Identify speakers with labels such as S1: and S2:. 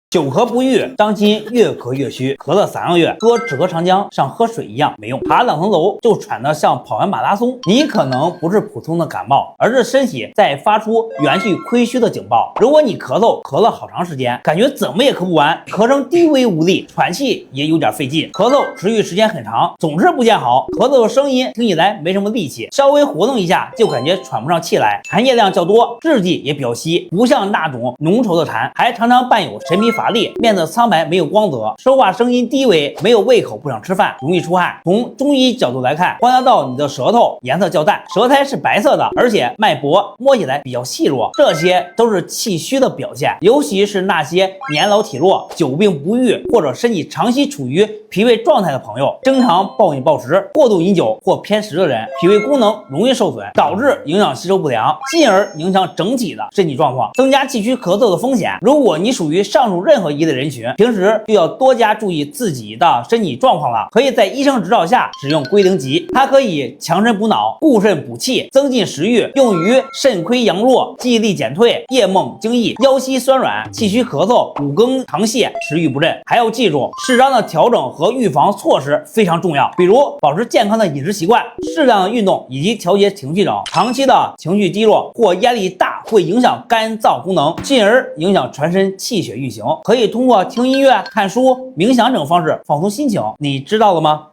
S1: 久咳不愈，伤心越咳越虚，咳了3个月，喝止咳长江像喝水一样没用，爬2层楼就喘得像跑完马拉松。你可能不是普通的感冒，而是身体在发出元气亏虚的警报。如果你咳嗽咳了好长时间，感觉怎么也咳不完，咳声低微无力，喘气也有点费劲，咳嗽持续时间很长，总是不见好，咳嗽的声音听起来没什么力气，稍微活动一下就感觉喘不上气来，痰液量较多，质地也比较稀，不像那种浓稠的痰，还常常伴有神疲乏力，面色苍白，没有光泽，说话声音低微，没有胃口，不想吃饭，容易出汗。从中医角度来看，观察到你的舌头颜色较淡，舌苔是白色的，而且脉搏摸起来比较细弱，这些都是气虚的表现。尤其是那些年老体弱、久病不愈，或者身体长期处于脾胃状态的朋友，经常暴饮暴食、过度饮酒或偏食的人，脾胃功能容易受损，导致营养吸收不良，进而影响整体的身体状况，增加气虚咳嗽的风险。如果你属于上述任何一类人群，平时就要多加注意自己的身体状况了。可以在医生指导下使用龟苓集，它可以强肾补脑、固肾补气、增进食欲，用于肾亏阳弱、记忆力减退、夜梦惊翳、腰膝酸软、气虚咳嗽、五更肠泻、食欲不振。还要记住，适当的调整和预防措施非常重要，比如保持健康的饮食习惯、适量的运动以及调节情绪等。长期的情绪低落或压力大会影响肝脏功能，进而影响全身气血运行。可以通过听音乐、看书、冥想等方式放松心情，你知道了吗？